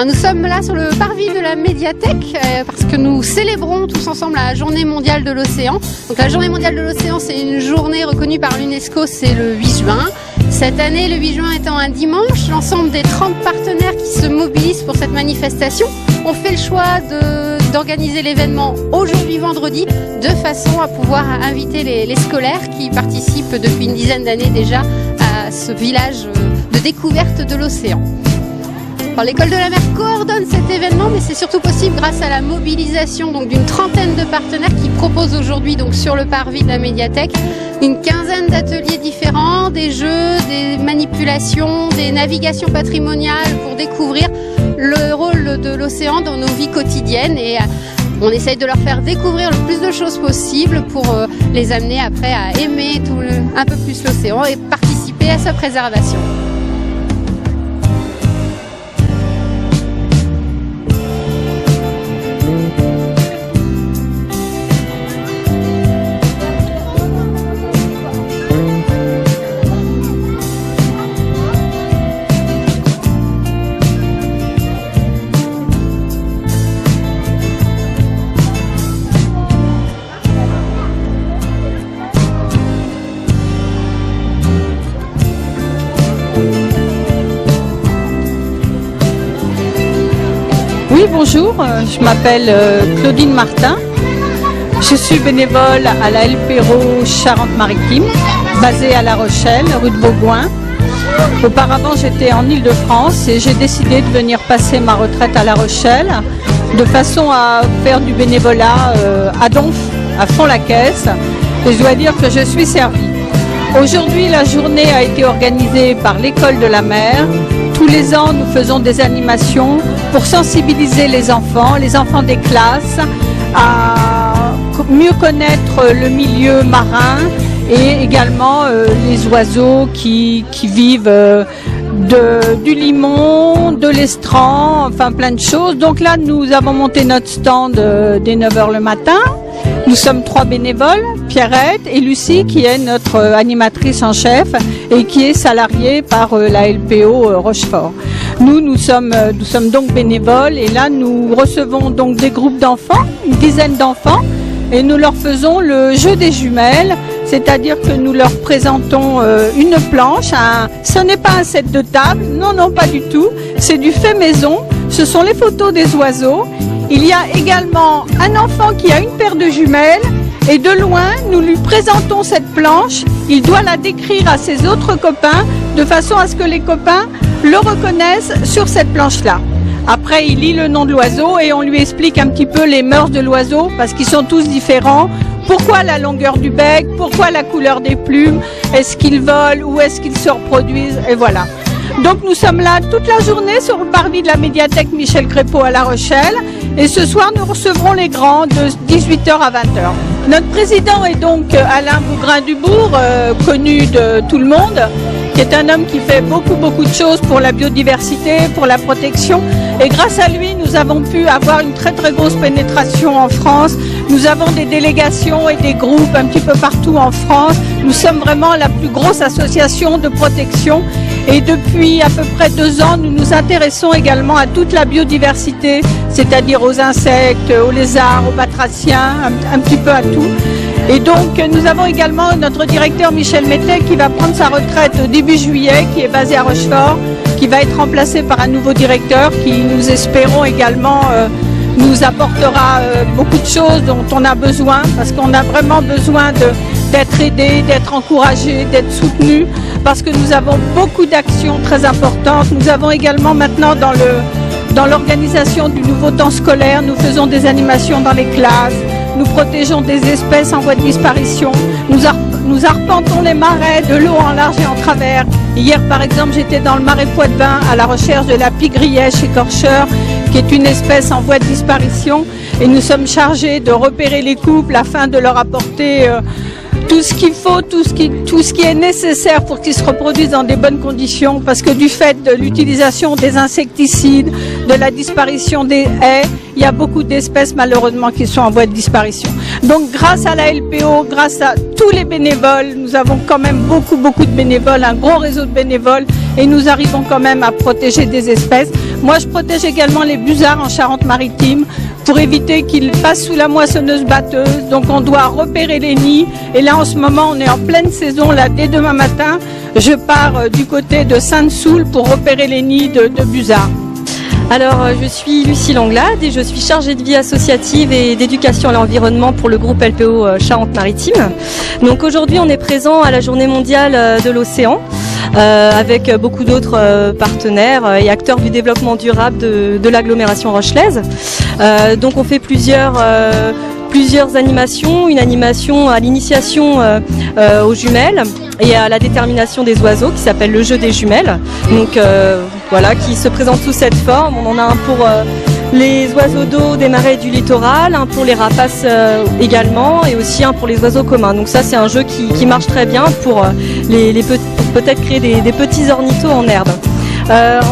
Alors nous sommes là sur le parvis de la médiathèque parce que nous célébrons tous ensemble la journée mondiale de l'océan. Donc la journée mondiale de l'océan, c'est une journée reconnue par l'UNESCO, c'est le 8 juin. Cette année, le 8 juin étant un dimanche, l'ensemble des 30 partenaires qui se mobilisent pour cette manifestation ont fait le choix d'organiser l'événement aujourd'hui vendredi de façon à pouvoir inviter les scolaires qui participent depuis une dizaine d'années déjà à ce village de découverte de l'océan. L'école de la mer coordonne cet événement, mais c'est surtout possible grâce à la mobilisation d'une trentaine de partenaires qui proposent aujourd'hui sur le parvis de la médiathèque une quinzaine d'ateliers différents, des jeux, des manipulations, des navigations patrimoniales pour découvrir le rôle de l'océan dans nos vies quotidiennes et on essaye de leur faire découvrir le plus de choses possible pour les amener après à aimer un peu plus l'océan et participer à sa préservation. Oui, bonjour, je m'appelle Claudine Martin. Je suis bénévole à la LPRO Charente-Maritime, basée à La Rochelle, rue de Vaugoin. Auparavant, j'étais en Île-de-France et j'ai décidé de venir passer ma retraite à La Rochelle de façon à faire du bénévolat à Donf, à Fond-la-Caisse. Et je dois dire que je suis servie. Aujourd'hui, la journée a été organisée par l'École de la mer. Tous les ans, nous faisons des animations pour sensibiliser les enfants des classes, à mieux connaître le milieu marin et également les oiseaux qui vivent du limon, de l'estran, enfin plein de choses. Donc là, nous avons monté notre stand dès 9 h le matin. Nous sommes 3 bénévoles, Pierrette et Lucie qui est notre animatrice en chef et qui est salariée par la LPO Rochefort. Nous sommes donc bénévoles et là nous recevons donc des groupes d'enfants, une dizaine d'enfants et nous leur faisons le jeu des jumelles, c'est-à-dire que nous leur présentons une planche, ce n'est pas un set de table, non pas du tout, c'est du fait maison, ce sont les photos des oiseaux. Il y a également un enfant qui a une paire de jumelles et de loin, nous lui présentons cette planche. Il doit la décrire à ses autres copains de façon à ce que les copains le reconnaissent sur cette planche-là. Après, il lit le nom de l'oiseau et on lui explique un petit peu les mœurs de l'oiseau parce qu'ils sont tous différents. Pourquoi la longueur du bec? Pourquoi la couleur des plumes? Est-ce qu'ils volent ou est-ce qu'ils se reproduisent? Et voilà. Donc nous sommes là toute la journée sur le parvis de la médiathèque Michel Crépeau à La Rochelle et ce soir nous recevrons les grands de 18 h à 20 h. Notre président est donc Alain Bougrain-Dubourg, connu de tout le monde, qui est un homme qui fait beaucoup de choses pour la biodiversité, pour la protection et grâce à lui nous avons pu avoir une très grosse pénétration en France. Nous avons des délégations et des groupes un petit peu partout en France. Nous sommes vraiment la plus grosse association de protection. Et depuis à peu près 2 ans, nous nous intéressons également à toute la biodiversité, c'est-à-dire aux insectes, aux lézards, aux batraciens, un petit peu à tout. Et donc nous avons également notre directeur Michel Mettet qui va prendre sa retraite au début juillet, qui est basé à Rochefort, qui va être remplacé par un nouveau directeur qui nous espérons également nous apportera beaucoup de choses dont on a besoin parce qu'on a vraiment besoin d'être aidé, d'être encouragé, d'être soutenu parce que nous avons beaucoup d'actions très importantes. Nous avons également maintenant dans l'organisation du nouveau temps scolaire, nous faisons des animations dans les classes, nous protégeons des espèces en voie de disparition, nous arpentons les marais de l'eau en large et en travers. Hier par exemple j'étais dans le marais Poitevin à la recherche de la pie-grièche écorcheur qui est une espèce en voie de disparition et nous sommes chargés de repérer les couples afin de leur apporter tout ce qu'il faut, tout ce qui est nécessaire pour qu'ils se reproduisent dans des bonnes conditions parce que du fait de l'utilisation des insecticides, de la disparition des haies, il y a beaucoup d'espèces malheureusement qui sont en voie de disparition. Donc grâce à la LPO, grâce à tous les bénévoles, nous avons quand même beaucoup de bénévoles, un gros réseau de bénévoles et nous arrivons quand même à protéger des espèces. Moi, je protège également les busards en Charente-Maritime pour éviter qu'ils passent sous la moissonneuse-batteuse. Donc on doit repérer les nids. Et là, en ce moment, on est en pleine saison. Là, dès demain matin, je pars du côté de Sainte-Soule pour repérer les nids de busards. Alors, je suis Lucie Langlade et je suis chargée de vie associative et d'éducation à l'environnement pour le groupe LPO Charente-Maritime. Donc aujourd'hui, on est présent à la Journée mondiale de l'océan avec beaucoup d'autres partenaires et acteurs du développement durable de l'agglomération rochelaise. Donc on fait plusieurs animations, une animation à l'initiation aux jumelles et à la détermination des oiseaux qui s'appelle le jeu des jumelles. Donc voilà, qui se présente sous cette forme. On en a un pour les oiseaux d'eau des marais du littoral, un pour les rapaces également et aussi un pour les oiseaux communs. Donc ça c'est un jeu qui marche très bien pour peut-être créer des petits ornithos en herbe.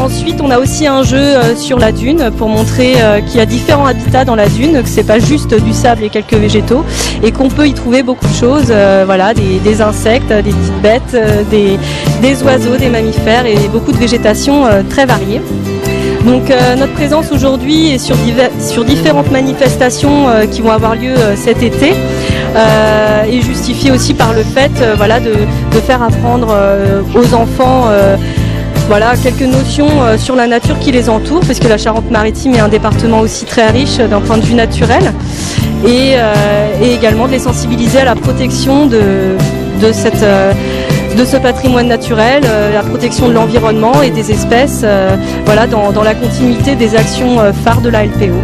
Ensuite, on a aussi un jeu sur la dune pour montrer qu'il y a différents habitats dans la dune, que c'est pas juste du sable et quelques végétaux, et qu'on peut y trouver beaucoup de choses, voilà, des insectes, des petites bêtes, des oiseaux, des mammifères et beaucoup de végétation très variée. Donc notre présence aujourd'hui est sur différentes manifestations qui vont avoir lieu cet été et justifiée aussi par le fait voilà, de faire apprendre aux enfants voilà, quelques notions sur la nature qui les entoure, puisque la Charente-Maritime est un département aussi très riche d'un point de vue naturel, et également de les sensibiliser à la protection de ce patrimoine naturel, la protection de l'environnement et des espèces, voilà, dans la continuité des actions phares de la LPO.